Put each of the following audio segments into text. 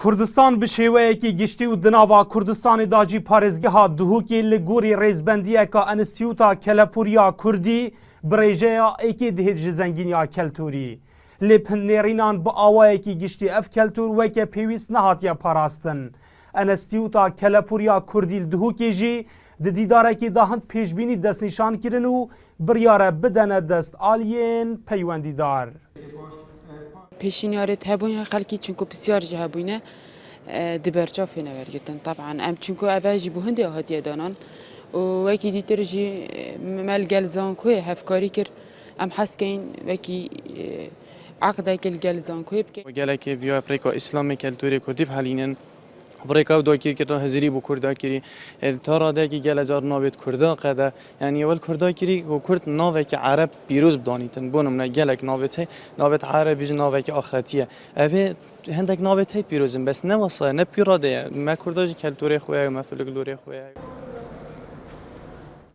کردستان به شێوەیەکی گشتی و دناوا کوردستانی جی پارێزگەها دووهوکی لە گۆری ڕێزبەندیەکە ئەنستیوتا کەلەپوریا کوردی برێژەیە ئەیکێ دەهێت ji زەنگینیا کەلتوری لێپندێرینان بە ئاوایەکی گشتی ئەف کەلتور وەکە پێویست نەهاتیە پاراستن. ئەنستیوتا کەلەپوریا کوردی دووهوکی ژی di dîdarekî da hind pêşbînî destnîşankirin û biryare bidene dest aliyên peywendîdar. پێشینیارێت هەبووین خەڵکی چونکو پرسیار جی هەبووینە دبەرچافێنە وەرگتن طبعا ئەم چونکو ئەڤژی بوو هەندێ هاتیەدانان و وەکی دیتر ژی مەلگەل زانکۆیە هەفکاری کرد ئەم حەسکەین وەکی عقدێکی لەگەل زانکۆی بکەین gelekê biya prêka İslamê kelturê Kurdî bihêlînin برێکا داگیرکردن هەزری بۆ کورداکیری تا ڕادێکی gelêcar navê Kurda qede yani ewel Kurdakirî û Kurd navekî Ereb pîroz bidanîtin bo nimune gelek navê heye navê Ereb jî navekî axiretiye ev ê hindek navê heye pîrozin bes ne wasa ne pîrade ye me Kurda jî kelturê xwe ye me filgilorê xwe ye.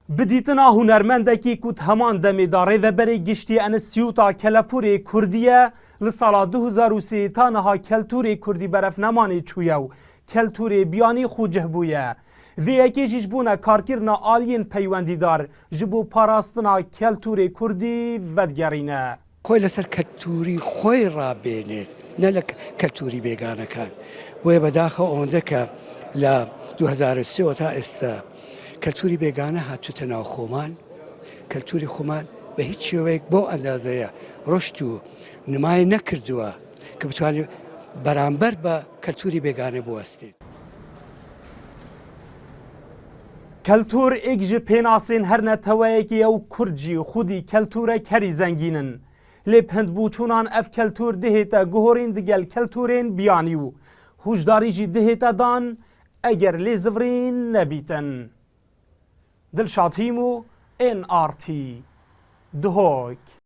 Bidîtina hunermendekî ku heman demê da rêveberê giştî Enstitûta Kelepûrê Kurdî ye li sala 2003 ta niha kelturê Kurdî berefnemanê çûye û kelturê biyanî xwe cih bûye. Vê yekê jî ji bûne karkirina aliyên peywendîdar ji bo parastina kelturê Kurdî vedigerîne. خۆی لەسەر کەلتوری خۆی ڕابێنێت نە لە کەلتوری بێگانەکان بۆیە بەداخەوە ئەوەندە کە لە 2003 تا ئێستا کەلتوری بێگانە هاتوتە ناو خۆمان کەلتوری خۆمان بە هیچ شێوەیەک بۆ ئەندازەیە ڕۆشت و نمای نەکردووە کە بتوانێت بەرامبەر بە کەلتوری بێگانە بوەستێت. Keltur êk ji pênasên her neteweyekî ew Kurd jî xwedî kelturek herî zengîn in. Lê hindbûçûnan ev keltur dihête guhorên digel kelturên biyanî û hûjdarî jî dihête dan eger lê zivirîn nebîtin. Dilşad Hîmû, NRT Duhok.